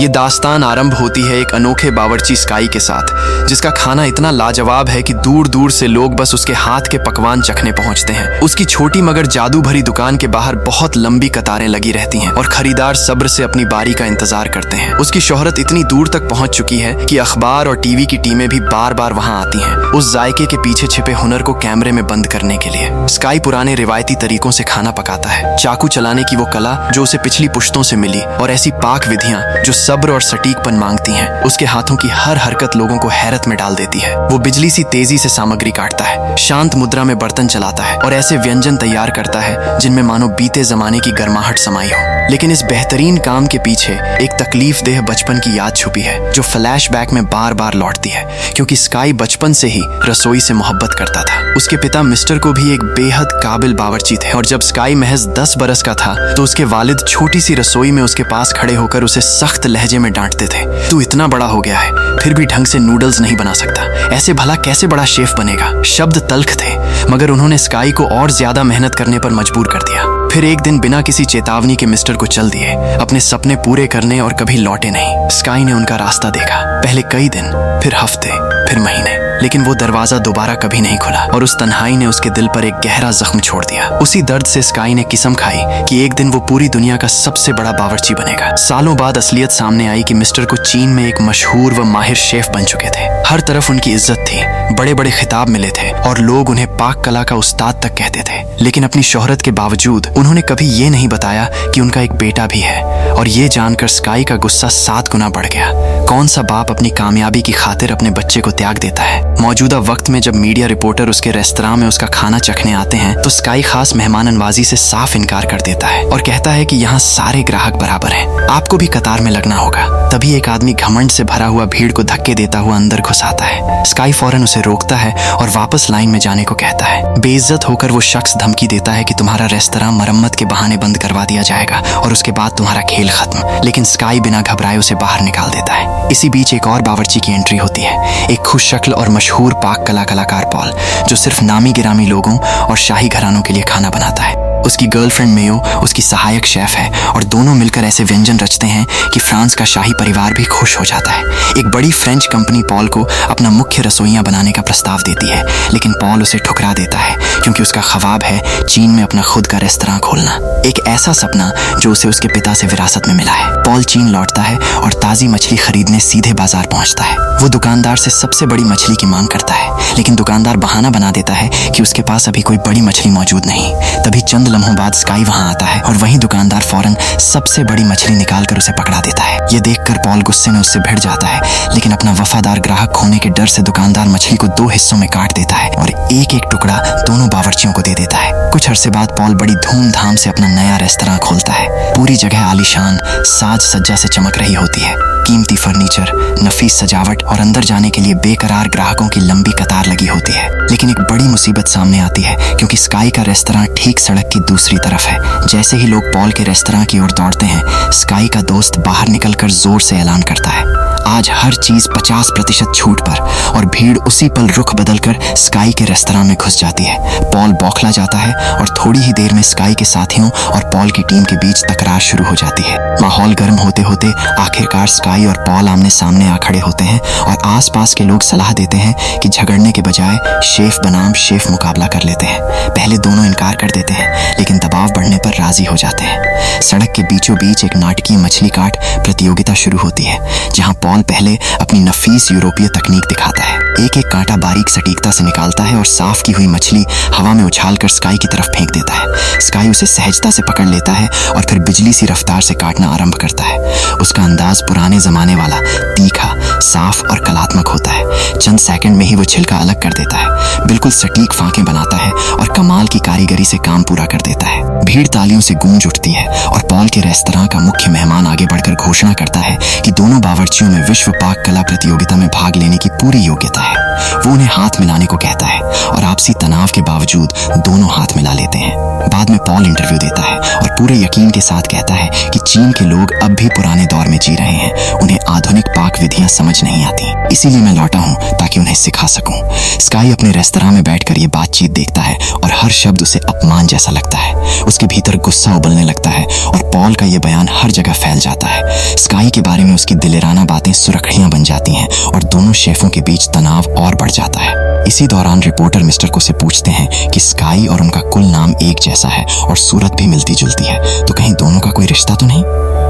ये दास्तान आरंभ होती है एक अनोखे बावर्ची स्काई के साथ, जिसका खाना इतना लाजवाब है कि दूर दूर से लोग बस उसके हाथ के पकवान चखने पहुंचते हैं। उसकी छोटी मगर जादू भरी दुकान के बाहर बहुत लंबी कतारें लगी रहती हैं और खरीदार सब्र से अपनी बारी का इंतजार करते हैं। उसकी शोहरत इतनी दूर तक पहुंच चुकी है कि अखबार और टीवी की टीमें भी बार बार वहां आती हैं, उस जायके के पीछे छिपे हुनर को कैमरे में बंद करने के लिए। स्काई पुराने रिवायती तरीकों से खाना पकाता है, चाकू चलाने की वो कला जो उसे पिछली पुश्तों से मिली और ऐसी पाक विधियां जो सब्र और सटीकपन मांगती हैं। उसके हाथों की हर हरकत लोगों को हैरत में डाल देती है। वो बिजली सी तेजी से सामग्री काटता है, शांत मुद्रा में बर्तन चलाता है और ऐसे व्यंजन तैयार करता है जिनमें मानो बीते जमाने की गर्माहट समाई हो। लेकिन इस बेहतरीन काम के पीछे एक तकलीफ देह बचपन की याद छुपी है जो फ्लैशबैक में बार बार लौटती है, क्योंकि स्काई बचपन से ही रसोई से मोहब्बत करता था। उसके पिता मिस्टर को भी एक बेहद काबिल बावर्ची थे और जब स्काई महज 10 बरस का था तो उसके वालिद छोटी सी रसोई में उसके पास खड़े होकर उसे सख्त लहजे में डांटते थे। तू इतना बड़ा हो गया है फिर भी ढंग से नूडल्स नहीं बना सकता, ऐसे भला कैसे बड़ा शेफ बनेगा। शब्द तल्ख थे मगर उन्होंने स्काई को और ज्यादा मेहनत करने पर मजबूर कर दिया। फिर एक दिन बिना किसी चेतावनी के मिस्टर को चल दिए, अपने सपने पूरे करने और कभी लौटे नहीं। स्काई ने उनका रास्ता देखा, पहले कई दिन, फिर हफ्ते, फिर महीने, लेकिन वो दरवाजा दोबारा कभी नहीं खुला और उस तन्हाई ने उसके दिल पर एक गहरा जख्म छोड़ दिया। उसी दर्द से स्काई ने कसम खाई कि एक दिन वो पूरी दुनिया का सबसे बड़ा बावर्ची बनेगा। सालों बाद असलियत सामने आई कि मिस्टर को चीन में एक मशहूर व माहिर शेफ बन चुके थे। हर तरफ उनकी इज्जत थी, बड़े बड़े खिताब मिले थे और लोग उन्हें पाक कला का उस्ताद तक कहते थे। लेकिन अपनी शोहरत के बावजूद उन्होंने कभी ये नहीं बताया कि उनका एक बेटा भी है, और ये जानकर स्काई का गुस्सा 7 गुना बढ़ गया। कौन सा बाप अपनी कामयाबी की खातिर अपने बच्चे को त्याग देता है। मौजूदा वक्त में जब मीडिया रिपोर्टर उसके रेस्तरां में उसका खाना चखने आते हैं तो स्काई खास मेहमाननवाजी से साफ इनकार कर देता है और कहता है कि यहाँ सारे ग्राहक बराबर हैं, आपको भी कतार में लगना होगा। तभी एक आदमी घमंड से भरा हुआ भीड़ को धक्के देता हुआ अंदर घुस आता है। स्काई फौरन उसे रोकता है और वापस लाइन में जाने को कहता है। बेइज्जत होकर वो शख्स धमकी देता है कि तुम्हारा रेस्तरां मरम्मत के बहाने बंद करवा दिया जाएगा और उसके बाद तुम्हारा खेल खत्म। लेकिन स्काई बिना घबराए उसे बाहर निकाल देता है। इसी बीच एक और बावर्ची की एंट्री होती है, एक खुश शक्ल और मशहूर पाक कला कलाकार पॉल, जो सिर्फ नामी गिरामी लोगों और शाही घरानों के लिए खाना बनाता है। उसकी गर्लफ्रेंड मेयो उसकी सहायक शेफ है और दोनों मिलकर ऐसे व्यंजन रचते हैं कि फ्रांस का शाही परिवार भी खुश हो जाता है। एक बड़ी फ्रेंच कंपनी पॉल को अपना मुख्य रसोइयां बनाने का प्रस्ताव देती है, लेकिन पॉल उसे ठुकरा देता है क्योंकि उसका ख्वाब है चीन में अपना खुद का रेस्तरां खोलना, एक ऐसा सपना जो उसे उसके पिता से विरासत में मिला है। पॉल चीन लौटता है और ताज़ी मछली खरीदने सीधे बाजार पहुंचता है। वो दुकानदार से सबसे बड़ी मछली की मांग करता है, लेकिन दुकानदार बहाना बना देता है कि उसके पास अभी कोई बड़ी मछली मौजूद नहीं। तभी चंद लम्हों बाद स्काई वहां आता है और वहीं दुकानदार फौरन सबसे बड़ी मछली निकालकर उसे पकड़ा देता है। ये देखकर पॉल गुस्से में उससे भिड़ जाता है, लेकिन अपना वफादार ग्राहक खोने के डर से दुकानदार मछली को 2 हिस्सों में काट देता है और एक एक टुकड़ा दोनों बावर्चियों को दे देता है। कुछ अरसे बाद पॉल बड़ी धूमधाम से अपना नया रेस्तरां खोलता है। पूरी जगह आलीशान साज सज्जा से चमक रही होती है, कीमती फर्नीचर, नफीस सजावट और अंदर जाने के लिए बेकरार ग्राहकों की लंबी कतार लगी होती है। लेकिन एक बड़ी मुसीबत सामने आती है, क्योंकि स्काई का रेस्तरां ठीक सड़क की दूसरी तरफ है। जैसे ही लोग पॉल के रेस्तरां की ओर दौड़ते हैं, स्काई का दोस्त बाहर निकलकर जोर से ऐलान करता है, आज हर चीज 50% छूट पर, और भीड़ उसी पल रुख बदलकर स्काई के रेस्तरां में घुस जाती है। पॉल बौखला जाता है और थोड़ी ही देर में स्काई के साथियों और पॉल की टीम के बीच तकरार शुरू हो जाती है। माहौल गर्म होते होते आखिरकार स्काई और पॉल आमने सामने आ खड़े होते हैं और आसपास के लोग सलाह देते हैं कि झगड़ने के बजाय शेफ बनाम शेफ मुकाबला कर लेते हैं। पहले दोनों इनकार कर देते हैं, लेकिन दबाव बढ़ने पर राजी हो जाते हैं। सड़क के बीचों बीच एक नाटकीय मछली काट प्रतियोगिता शुरू होती है, जहां पॉल पहले अपनी नफीस यूरोपीय तकनीक दिखाता है। एक एक कांटा बारीक सटीकता से निकालता है और साफ की हुई मछली हवा में उछालकर स्काई की तरफ फेंक देता है। स्काई उसे सहजता से पकड़ लेता है और फिर बिजली सी रफ्तार से काटना आरंभ करता है। उसका अंदाज पुराने जमाने वाला, तीखा, साफ और कलात्मक होता है। चंद सेकंड में ही वो छिलका अलग कर देता है, बिल्कुल सटीक फांके बनाता है और कमाल की कारीगरी से काम पूरा कर देता है। भीड़ तालियों से गूंज उठती है और पॉल के रेस्तरां का मुख्य मेहमान आगे बढ़कर घोषणा करता है कि दोनों बावर्चियों में विश्व पाक कला प्रतियोगिता में भाग लेने की पूरी योग्यता है। वो उन्हें हाथ मिलाने को कहता है और आपसी तनाव के बावजूद दोनों हाथ मिला लेते हैं। बाद में पॉल इंटरव्यू देता है और पूरे यकीन के साथ कहता है कि चीन के लोग अब भी पुराने दौर में जी रहे हैं, उन्हें आधुनिक पाक विधियां समझ नहीं आती। इसीलिए मैं लौटा हूँ ताकि उन्हें सिखा सकूं। स्काई अपने रेस्तरां में बैठकर ये बातचीत देखता है और हर शब्द उसे अपमान जैसा लगता है। उसके भीतर गुस्सा उबलने लगता है और पॉल का ये बयान हर जगह फैल जाता है। स्काई के बारे में उसकी दिलेराना बातें सुर्खियां बन जाती हैं और दोनों शेफों के बीच तनाव और बढ़ जाता है। इसी दौरान रिपोर्टर मिस्टर को से पूछते हैं कि स्काई और उनका कुल नाम एक जैसा है और सूरत भी मिलती जुलती है, तो कहीं दोनों का कोई रिश्ता तो नहीं?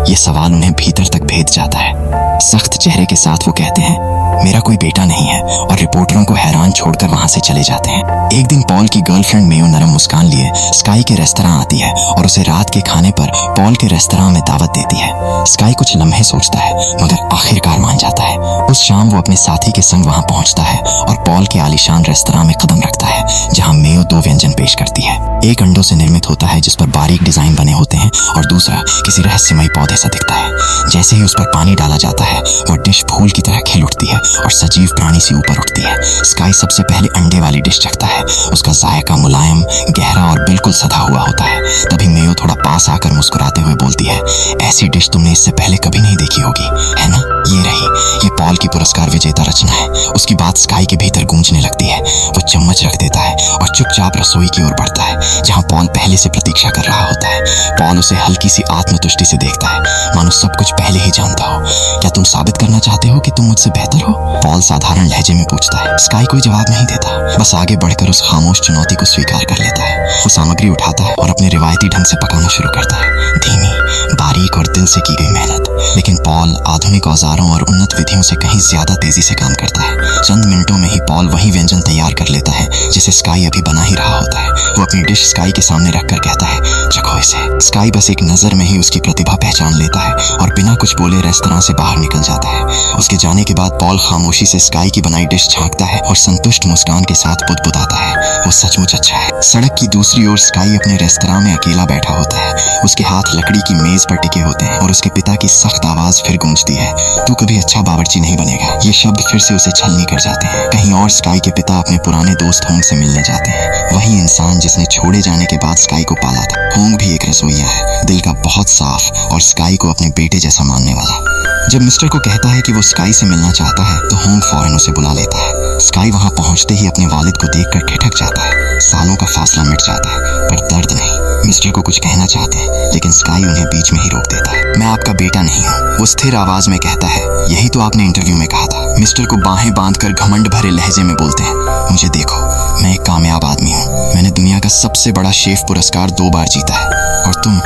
ये सवाल उन्हें भीतर तक भेद जाता है। सख्त चेहरे के साथ वो कहते हैं, मेरा कोई बेटा नहीं है, और रिपोर्टरों को हैरान छोड़कर वहां से चले जाते हैं। एक दिन पॉल की गर्लफ्रेंड मेयो नरम मुस्कान लिए स्काई के रेस्तरां आती है और उसे रात के खाने पर पॉल के रेस्तरां में दावत देती है। स्काई कुछ लम्हे सोचता है मगर आखिरकार मान जाता है। उस शाम वो अपने साथी के संग वहां पहुंचता है और पॉल के आलीशान रेस्तरां में कदम रखता है जहां मेयो 2 व्यंजन पेश करती है। एक अंडों से निर्मित होता है जिस पर बारीक डिजाइन बने होते हैं और दूसरा किसी रहस्यमयी पौधे सा दिखता है। जैसे ही उस पर पानी डाला जाता है वो डिश फूल की तरह खिल उठती है और सजीव प्राणी सी ऊपर उठती है। स्काई सबसे पहले अंडे वाली डिश चखता है। उसका जायका मुलायम, गहरा और बिल्कुल सधा हुआ होता है। तभी मेयो थोड़ा पास आकर मुस्कुराते हुए बोलती है, ऐसी डिश तुमने इससे पहले कभी नहीं देखी होगी, है ना? ये रही, ये पॉल की पुरस्कार विजेता रचना है। उसकी बात स्काई के भीतर गूंजने लगती है। वो चम्मच रख देता है और चुपचाप रसोई की ओर बढ़ता है जहां पॉल पहले से प्रतीक्षा कर रहा होता है। पॉल उसे हल्की सी आत्मतुष्टि से देखता है, मानो सब कुछ पहले ही जानता हो। क्या तुम साबित करना चाहते हो कि तुम मुझसे बेहतर हो? पॉल साधारण लहजे में पूछता है। स्काई कोई जवाब नहीं देता, बस आगे बढ़कर उस खामोश चुनौती को स्वीकार कर लेता है। वो सामग्री उठाता है और अपने रिवायती ढंग से पकाना शुरू करता है। धीमी, बारीक और दिल से की गई मेहनत। लेकिन पॉल आधुनिक औजारों और उन्नत विधियों से कहीं ज्यादा तेजी से काम करता है। चंद मिनटों में ही पॉल वही व्यंजन तैयार कर लेता है जिसे स्काई अभी बना ही रहा होता है। वो अपनी डिश स्काई के सामने रखकर कहता है, चखो इसे। स्काई बस एक नजर में ही उसकी प्रतिभा पहचान लेता है और बिना कुछ बोले रेस्तरां से बाहर निकल जाता है। उसके जाने के बाद पॉल खामोशी से स्काई की बनाई डिश झांकता है और संतुष्ट मुस्कान के साथ बुदबुदाता है, वो सचमुच अच्छा है। सड़क की दूसरी ओर स्काई अपने रेस्तरां में अकेला बैठा होता है। उसके हाथ लकड़ी की मेज पर टिके होते हैं और उसके पिता की सख्त आवाज फिर गूंजती है, तू कभी अच्छा बावर्ची नहीं बनेगा। ये शब्द फिर से उसे छलनी कर जाते हैं। कहीं और स्काई के पिता अपने पुराने दोस्त होंग से मिलने जाते हैं। वही इंसान जिसने छोड़े जाने के बाद स्काई को पाला था। होंग भी एक रसोइया है, दिल का बहुत साफ और स्काई को अपने बेटे जैसा मानने वाला। जब मिस्टर को कहता है कि वो स्काई से मिलना चाहता है तो होंग फौरन उसे बुला लेता है। स्काई वहां पहुंचते ही अपने वालिद को देखकर ठिठक जाता है। सालों का फासला मिट जाता है पर दर्द नहीं। मिस्टर को कुछ कहना चाहते हैं लेकिन स्काई उन्हें बीच में ही रोक देता है। मैं आपका बेटा नहीं हूँ, वो स्थिर आवाज में कहता है। यही तो आपने इंटरव्यू में कहा था। मिस्टर को बाहें बांधकर घमंड भरे लहजे में बोलते हैं, मुझे देखो, मैं एक कामयाब आदमी हूँ। मैंने दुनिया का सबसे बड़ा शेफ पुरस्कार 2 बार जीता है और तुम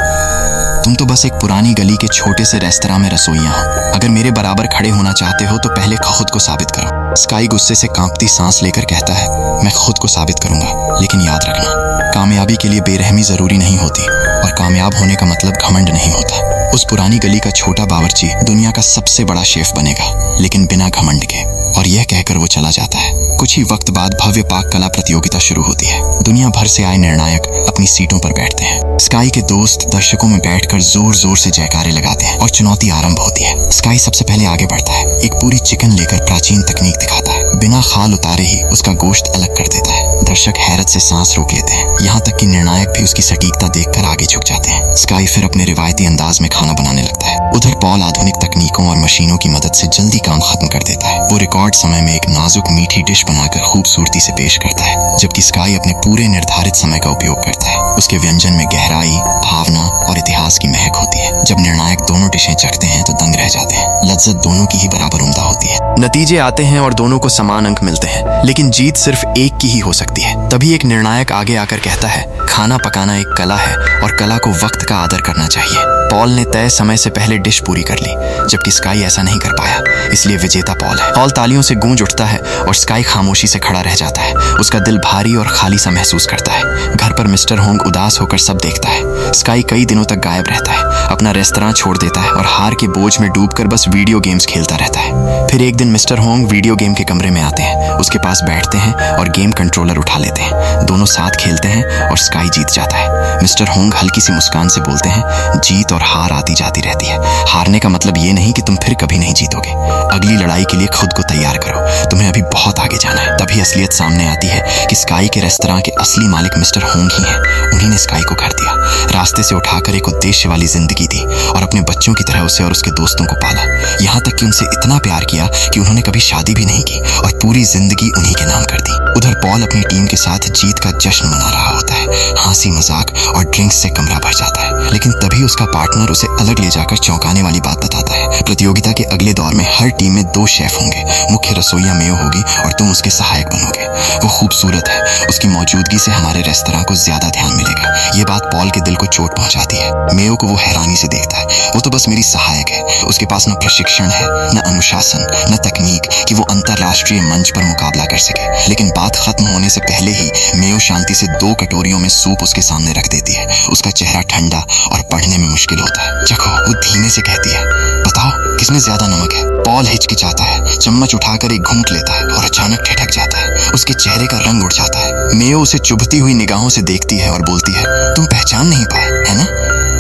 तो बस एक पुरानी गली के छोटे से रेस्तरां में रसोइया हो। अगर मेरे बराबर खड़े होना चाहते हो तो पहले खुद को साबित करो। स्काई गुस्से से कांपती सांस लेकर कहता है, मैं खुद को साबित करूंगा, लेकिन याद रखना, कामयाबी के लिए बेरहमी जरूरी नहीं होती और कामयाब होने का मतलब घमंड नहीं होता। उस पुरानी गली का छोटा बावर्ची दुनिया का सबसे बड़ा शेफ बनेगा, लेकिन बिना घमंड के। और यह कहकर वो चला जाता है। कुछ ही वक्त बाद भव्य पाक कला प्रतियोगिता शुरू होती है। दुनिया भर से आए निर्णायक अपनी सीटों पर बैठते हैं। स्काई के दोस्त दर्शकों में बैठकर जोर जोर से जयकारे लगाते हैं और चुनौती आरंभ होती है। स्काई सबसे पहले आगे बढ़ता है। एक पूरी चिकन लेकर प्राचीन तकनीक दिखाता है। बिना खाल उतारे ही उसका गोश्त अलग कर देता है। दर्शक हैरत से सांस रोक लेते हैं, यहाँ तक कि निर्णायक भी उसकी सटीकता देखकर आगे झुक जाते हैं। स्काई फिर अपने रिवायती अंदाज में खाना बनाने लगता है। उधर पॉल आधुनिक तकनीकों और मशीनों की मदद से जल्दी काम खत्म कर देता है। वो रिकॉर्ड समय में एक नाजुक मीठी डिश बनाकर खूबसूरती से पेश करता है, जबकि स्काई अपने पूरे निर्धारित समय का उपयोग करता है। उसके व्यंजन में गहराई, भावना और इतिहास की महक होती है। जब निर्णायक दोनों डिशें चखते हैं तो दंग रह जाते हैं। लज्जत दोनों की ही बराबर उम्दा होती है। नतीजे आते हैं और दोनों को समान अंक मिलते हैं, लेकिन जीत सिर्फ एक की ही हो सकती है। तभी एक निर्णायक आगे आकर कहता है, खाना पकाना एक कला है और कला को वक्त का आदर करना चाहिए। पॉल ने तय समय से पहले डिश पूरी कर ली, जबकि स्काई ऐसा नहीं कर पाया, इसलिए विजेता पॉल है। पॉल तालियों से गूंज उठता है और स्काई खामोशी से खड़ा रह जाता है। उसका दिल भारी और खाली सा महसूस करता है। घर पर मिस्टर होंग उदास होकर सब देखता है। स्काई कई दिनों तक गायब रहता है, अपना रेस्तरां छोड़ देता है और हार के बोझ में डूबकर बस वीडियो गेम्स खेलता रहता है। फिर एक दिन मिस्टर होंग वीडियो गेम के कमरे में आते हैं, उसके पास बैठते हैं और गेम कंट्रोलर उठा लेते हैं। दोनों साथ खेलते हैं और स्काई जीत जाता है। मिस्टर होंग हल्की सी मुस्कान से बोलते हैं, जीत और हार आती जाती रहती है। हारने का मतलब ये नहीं कि तुम फिर कभी नहीं जीतोगे। अगली लड़ाई के लिए खुद को तैयार करो, तुम्हें अभी बहुत आगे जाना है। तभी असलियत सामने आती है कि स्काई के रेस्तरां के असली मालिक मिस्टर होंग ही हैं, उन्हीं ने स्काई को घर दिया, रास्ते से उठाकर एक उद्देश्य वाली जिंदगी दी और अपने बच्चों की तरह उसे और उसके दोस्तों को पाला। यहाँ तक कि उनसे इतना प्यार किया कि उन्होंने कभी शादी भी नहीं की और पूरी जिंदगी उन्हीं के नाम कर दी। उधर पॉल अपनी टीम के साथ जीत का जश्न मना रहा होता है। हंसी मजाक और ड्रिंक्स से कमरा भर जाता है, लेकिन तभी उसका पार्टनर उसे अलग ले जाकर चौंकाने वाली बात बताता है। प्रतियोगिता के अगले दौर में हर टीम में 2 शेफ होंगे, मुख्य रसोइया मेयो होगी और तुम उसके सहायक बनोगे। वो खूबसूरत है, उसकी मौजूदगी से हमारे रेस्तरां को ज्यादा ध्यान मिलेगा। ये बात पॉल के दिल को चोट पहुंचाती है। मेयो को वो हैरानी से देखता है। वो तो बस मेरी सहायक है, उसके पास न प्रशिक्षण है, न अनुशासन, न तकनीक कि वो अंतरराष्ट्रीय मंच पर मुकाबला कर सके। लेकिन बात खत्म होने से पहले ही मेयो शांति से 2 कटोरियों में सूप उसके सामने रख देती है। उसका चेहरा ठंडा और पढ़ने में मुश्किल होता है। चखो, वो धीमे से कहती है। बताओ किसमें ज्यादा नमक है? पॉल हिचकिचाता है, चम्मच उठाकर एक घूंट लेता है और अचानक ठिठक जाता है। उसके चेहरे का रंग उड़ जाता है। मेयो उसे चुभती हुई निगाहों से देखती है और बोलती है, तुम पहचान नहीं पाए, है ना?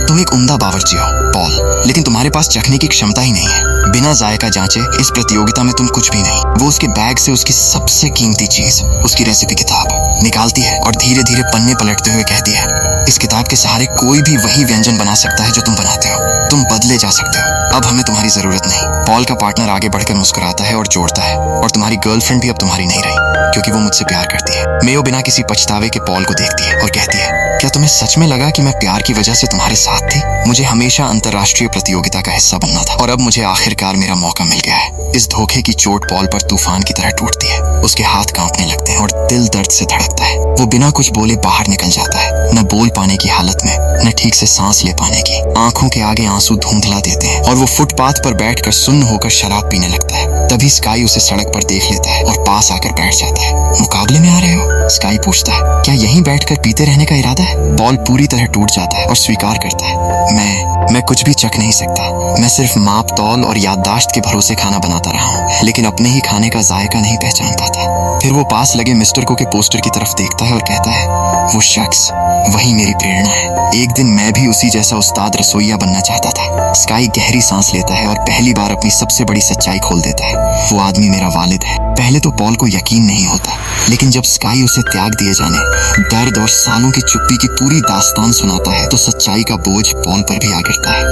तुम एक उम्दा बावर्ची हो पॉल, लेकिन तुम्हारे पास चखने की क्षमता ही नहीं है। बिना जायका जांचे इस प्रतियोगिता में तुम कुछ भी नहीं। वो उसके बैग से उसकी सबसे कीमती चीज, उसकी रेसिपी किताब निकालती है और धीरे धीरे पन्ने पलटते हुए कहती है, इस किताब के सहारे कोई भी वही व्यंजन बना सकता है जो तुम बनाते हो। तुम बदले जा सकते हो, अब हमें तुम्हारी जरूरत नहीं। पॉल का पार्टनर आगे बढ़कर मुस्कुराता है और जोड़ता है, और तुम्हारी गर्लफ्रेंड भी अब तुम्हारी नहीं रही, क्योंकि वो मुझसे प्यार करती है। मेयो बिना किसी पछतावे के पॉल को देखती है और कहती है, क्या तुम्हें सच में लगा कि मैं प्यार की वजह से तुम्हारे साथ थी? मुझे हमेशा अंतर्राष्ट्रीय प्रतियोगिता का हिस्सा बनना था और अब मुझे आखिरकार मेरा मौका मिल गया है। इस धोखे की चोट पॉल पर तूफान की तरह टूटती है। उसके हाथ कांपने लगते हैं और दिल दर्द से धड़कता है। वो बिना कुछ बोले बाहर निकल जाता है, न बोल पाने की हालत में, न ठीक से सांस ले पाने की। आंखों के आगे आंसू धुंधला देते हैं और वो फुटपाथ पर बैठकर सुन्न होकर शराब पीने लगता है। तभी स्काई उसे सड़क पर देख लेता है और पास आकर बैठ जाता है। मुकाबले में आ रहे हो? स्काई पूछता है। क्या यहीं बैठकर पीते रहने का इरादा है? पॉल पूरी तरह टूट जाता है और स्वीकार करता है, मैं कुछ भी चख नहीं सकता। मैं सिर्फ माप तौल और याददाश्त के भरोसे खाना बनाता रहा हूँ, लेकिन अपने ही खाने का जायका नहीं पहचान पाता। फिर वो पास लगे मिस्टर को के पोस्टर की तरफ देखता है और कहता है, वो शख्स, वही मेरी प्रेरणा है। एक दिन मैं भी उसी जैसा उस्ताद रसोइया बनना चाहता था। स्काई गहरी सांस लेता है और पहली बार अपनी सबसे बड़ी सच्चाई खोल देता है। वो आदमी मेरा वालिद है। पहले तो पॉल को यकीन नहीं होता, लेकिन जब स्काई उसे त्याग दिए जाने, दर्द और सालों की चुप्पी की पूरी दास्तान सुनाता है, तो सच्चाई का बोझ पॉल पर भी आ गिरता है।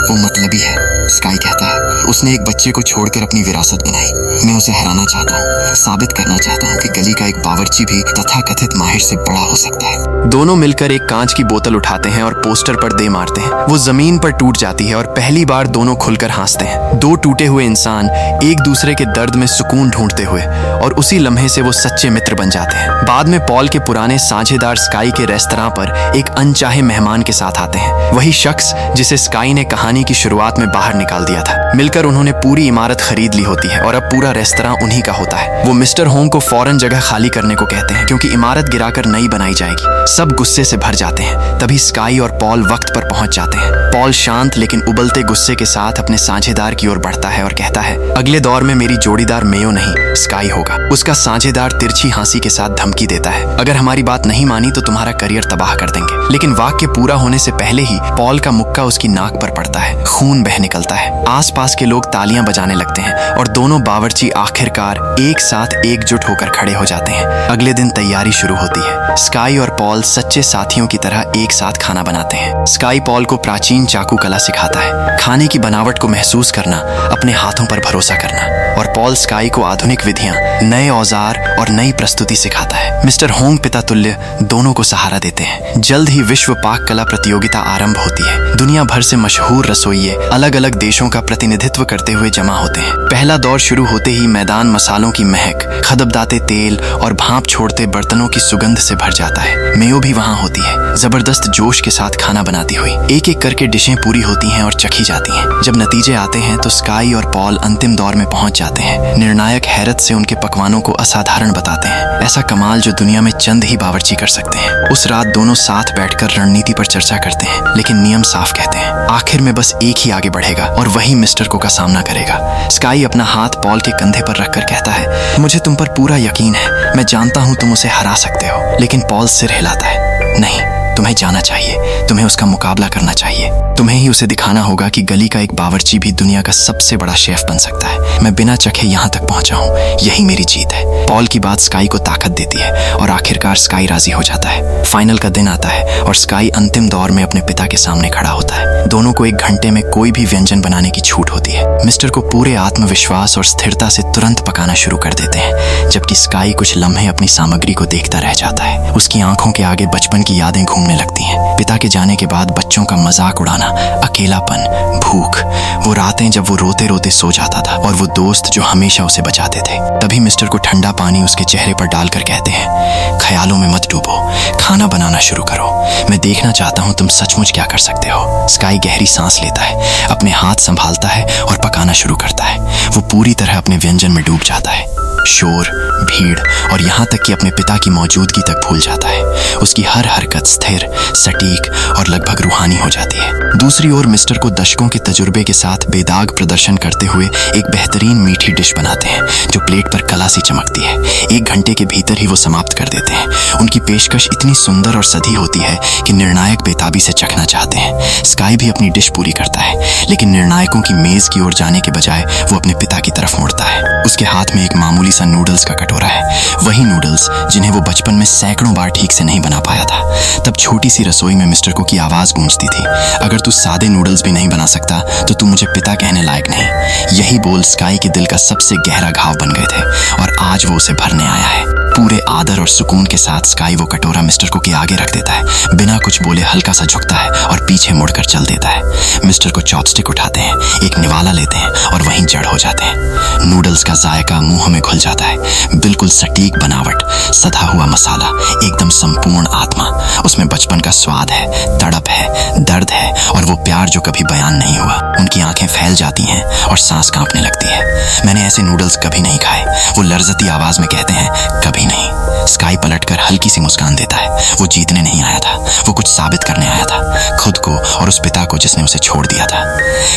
वो मतलबी है, स्काई कहता है। उसने एक बच्चे को छोड़कर अपनी विरासत बनाई। मैं उसे हराना चाहता हूँ, साबित करना चाहता हूँ कि गली का एक बावर्ची भी तथाकथित माहिर से बड़ा हो सकता है। दोनों मिलकर एक कांच की बोतल उठाते हैं और पोस्टर पर दे मारते हैं। वो जमीन पर टूट जाती है और पहली बार दोनों खुलकर हंसते हैं। 2 टूटे हुए इंसान एक दूसरे के दर्द में सुकून ढूंढते हुए, और उसी लम्हे से वो सच्चे मित्र बन जाते हैं। बाद में पॉल के पुराने साझेदार स्काई के रेस्तरां पर एक अनचाहे मेहमान के साथ आते हैं। वही शख्स जिसे स्काई ने कहानी की शुरुआत में बाहर निकाल दिया था। मिलकर उन्होंने पूरी इमारत खरीद ली होती है और अब पूरा रेस्तरां उन्हीं का होता है। वो मिस्टर होंग को फौरन जगह खाली करने को कहते हैं, क्योंकि इमारत गिराकर नई बनाई जाएगी। सब गुस्से से भर जाते हैं। तभी स्काई और पॉल वक्त पर पहुंच जाते हैं। पॉल शांत लेकिन उबलते गुस्से के साथ अपने साझेदार की ओर बढ़ता है और कहता है, अगले दौर में मेरी जोड़ीदार मेयो नहीं, स्काई होगा। उसका साझेदार तिरछी हंसी के साथ धमकी देता है, अगर हमारी बात नहीं मानी तो तुम्हारा करियर तबाह कर देंगे। लेकिन वाक्य पूरा होने से पहले ही पॉल का मुक्का उसकी नाक पर पड़ता है। खून बह निकलता है। आसपास के लोग तालियां बजाने लगते हैं और दोनों बावर्ची आखिरकार एक साथ एकजुट होकर खड़े हो जाते हैं। अगले दिन तैयारी शुरू होती है। स्काई और पॉल सच्चे साथियों की तरह एक साथ खाना बनाते हैं। स्काई पॉल को प्राचीन चाकू कला सिखाता है, खाने की बनावट को महसूस करना, अपने हाथों पर भरोसा करना, और पॉल स्काई को आधुनिक विधियां, नए औजार और नई प्रस्तुति सिखाता है। मिस्टर होंग पिता तुल्य दोनों को सहारा देते हैं। जल्द ही विश्व पाक कला प्रतियोगिता आरंभ होती है। दुनिया भर से मशहूर रसोइये अलग अलग देशों का प्रतिनिधित्व करते हुए जमा होते हैं। पहला दौर शुरू होते ही मैदान मसालों की महक, खदबदाते तेल और भाप छोड़ते बर्तनों की सुगंध से भर जाता है। मेयो भी वहां होती है, जबरदस्त जोश के साथ खाना बनाती हुई। एक एक करके डिशें पूरी होती हैं और चखी जाती हैं। जब नतीजे आते हैं तो स्काई और पॉल अंतिम दौर में पहुंच जाते हैं। निर्णायक हैरत से उनके पकवानों को असाधारण बताते हैं, ऐसा कमाल जो दुनिया में चंद ही बावर्ची कर सकते हैं। उस रात दोनों साथ बैठकर रणनीति पर चर्चा करते हैं, लेकिन नियम साफ कहते हैं, आखिर में बस एक ही आगे बढ़ेगा और वही मिस्टर को का सामना करेगा। स्काई अपना हाथ पॉल के कंधे पर रखकर कहता है, मुझे तुम पर पूरा यकीन है, मैं जानता हूं तुम उसे हरा सकते हो। लेकिन पॉल सिर हिलाता है, नहीं, तुम्हें जाना चाहिए, तुम्हें उसका मुकाबला करना चाहिए। तुम्हें ही उसे दिखाना होगा कि गली का एक बावर्ची भी दुनिया का सबसे बड़ा शेफ बन सकता है। मैं बिना चखे यहाँ तक पहुंचा हूँ, यही मेरी जीत है। पॉल की बात स्काई को ताकत देती है और आखिरकार स्काई राजी हो जाता है। फाइनल का दिन आता है और स्काई अंतिम दौर में अपने पिता के सामने खड़ा होता है। दोनों को 1 घंटे में कोई भी व्यंजन बनाने की छूट होती है। मिस्टर को पूरे आत्मविश्वास और स्थिरता से तुरंत पकाना शुरू कर देते हैं, जबकि स्काई कुछ लम्हे अपनी सामग्री को देखता रह जाता है। उसकी आंखों के आगे बचपन की यादें घूमने लगती हैं। पिता के जाने के बाद बच्चों का मजाक उड़ाना, अकेलापन, भूख, वो रातें जब वो रोते रोते सो जाता था और वो दोस्त जो हमेशा उसे बचाते थे। तभी मिस्टर को ठंडा पानी उसके चेहरे पर डालकर कहते हैं, ख्यालों में मत डूबो, खाना बनाना शुरू करो। मैं देखना चाहता हूँ तुम सचमुच क्या कर सकते हो। स्काई गहरी सांस लेता है, अपने हाथ संभालता है और पकाना शुरू करता है। वो पूरी तरह अपने व्यंजन में डूब जाता है। शोर, भीड़ और यहाँ तक कि अपने पिता की मौजूदगी तक भूल जाता है। उसकी हर हरकत स्थिर, सटीक और लगभग रूहानी हो जाती है। दूसरी ओर मिस्टर को दशकों के तजुर्बे के साथ बेदाग प्रदर्शन करते हुए एक बेहतरीन मीठी डिश बनाते हैं जो प्लेट पर कला सी चमकती है। 1 घंटे के भीतर ही वो समाप्त कर देते हैं। उनकी पेशकश इतनी सुंदर और सधी होती है कि निर्णायक बेताबी से चखना चाहते हैं। स्काई भी अपनी डिश पूरी करता है, लेकिन निर्णायकों की मेज की ओर जाने के बजाय वो अपने पिता की तरफ मुड़ता है। उसके हाथ में एक मामूली सा नूडल्स का कटोरा है, वही नूडल्स जिन्हें वो बचपन में सैकड़ों बार ठीक से नहीं बना पाया था। तब छोटी सी रसोई में मिस्टर को की आवाज गूंजती थी, अगर तू सादे नूडल्स भी नहीं बना सकता तो तू मुझे पिता कहने लायक नहीं। यही बोल स्काई के दिल का सबसे गहरा घाव बन गए थे और आज वो उसे भरने आया है। पूरे आदर और सुकून के साथ स्काई वो कटोरा मिस्टर को के आगे रख देता है। बिना कुछ बोले हल्का सा झुकता है और पीछे मुड़कर चल देता है। मिस्टर को चॉपस्टिक उठाते हैं, एक निवाला लेते हैं और वहीं जड़ हो जाते हैं। नूडल्स का जायका मुंह में घुल जाता है, बिल्कुल सटीक बनावट, सधा हुआ मसाला, एकदम संपूर्ण आत्मा। उसमें बचपन का स्वाद है, तड़प है, दर्द है और वो प्यार जो कभी बयान नहीं हुआ। उनकी आंखें फैल जाती हैं और सांस कांपने लगती है। मैंने ऐसे नूडल्स कभी नहीं खाए, वो लर्जती आवाज में कहते हैं, कभी नहीं। स्काई पलटकर हल्की सी मुस्कान देता है। वो जीतने नहीं आया था, वो कुछ साबित करने आया था, खुद को और उस पिता को जिसने उसे छोड़ दिया था।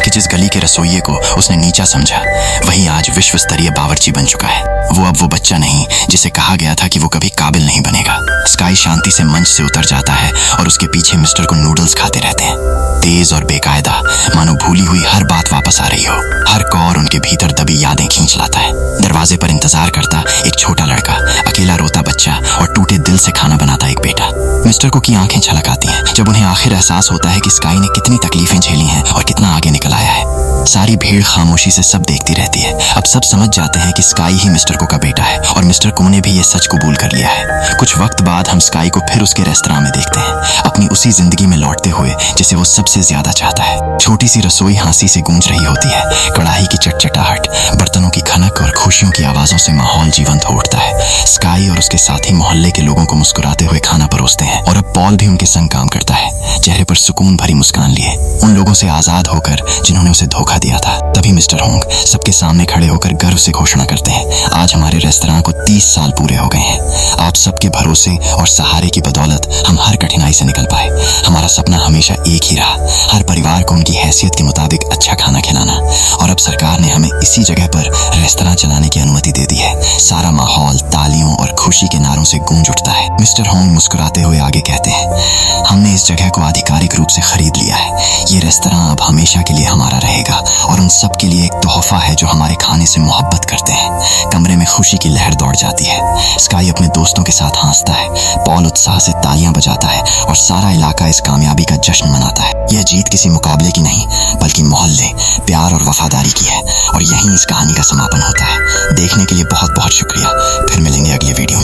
कि जिस गली के रसोइये को उसने नीचा समझा, वही आज विश्व स्तरीय बावर्ची बन चुका है। वो अब वो बच्चा नहीं जिसे कहा गया था कि वो कभी काबिल नहीं बनेगा। स्काई शांति से मंच से उतर जाता है और उसके पीछे मिस्टर को नूडल्स खाते रहते हैं, तेज और बेकायदा, मानो भूली हुई हर बात वापस आ रही हो। हर कौर उनके भीतर दबी यादें खींच लाता है। दरवाजे पर इंतजार करता एक छोटा लड़का, अकेला रोता बच्चा और टूटे दिल से खाना बनाता एक बेटा। मिस्टर को की आंखें छलक आती हैं जब उन्हें आखिर एहसास होता है कि स्काई ने कितनी तकलीफें झेली हैं और कितना आगे निकल आया है। सारी भीड़ खामोशी से सब देखती रहती है। अब सब समझ जाते हैं कि स्काई ही मिस्टर को का बेटा है और मिस्टर को ने भी ये सच कबूल कर लिया है। कुछ वक्त बाद हम स्काई को फिर उसके रेस्तरां में देखते हैं, अपनी उसी जिंदगी में लौटते हुए जिसे वो सबसे ज्यादा चाहता है। छोटी सी रसोई हंसी से गूंज रही होती है, कढ़ाई की चटचटाहट, बर्तनों की खनक और खुशियों की आवाजों से माहौल जीवंत हो उठता है। स्काई और उसके साथी मोहल्ले के लोगों को मुस्कुराते हुए खाना परोसते हैं और अब पॉल भी उनके संग काम करता है, चेहरे पर सुकून भरी मुस्कान लिए, उन लोगों से आजाद होकर जिन्होंने उसे धोखा दिया था। तभी मिस्टर होंग सबके सामने खड़े होकर गर्व से घोषणा करते हैं, आज हमारे रेस्तरां को 30 साल पूरे हो गए हैं। आप सबके भरोसे और सहारे की बदौलत हम हर कठिनाई से निकल पाए। हमारा सपना हमेशा एक ही रहा, हर परिवार को उनकी हैसियत के मुताबिक अच्छा खाना खिलाना, और अब सरकार ने हमें इसी जगह पर रेस्तरां चलाने की अनुमति दे दी है। सारा माहौल तालियों और खुशी के नारों से गूंज उठता है। मिस्टर होंग मुस्कुराते हुए आगे कहते हैं, हमने इस जगह को आधिकारिक रूप से खरीद लिया है। ये रेस्तरां अब हमेशा के लिए हमारा रहेगा और उन सब के लिए एक तोहफा है जो हमारे खाने से मोहब्बत करते हैं। कमरे में खुशी की लहर दौड़ जाती है। स्काई अपने दोस्तों के साथ हंसता है, पॉल उत्साह से तालियां बजाता है और सारा इलाका इस कामयाबी का जश्न मनाता है। यह जीत किसी मुकाबले की नहीं बल्कि मोहल्ले, प्यार और वफादारी की है और यहीं इस कहानी का समापन होता है। देखने के लिए बहुत बहुत शुक्रिया। फिर मिलेंगे अगले वीडियो में।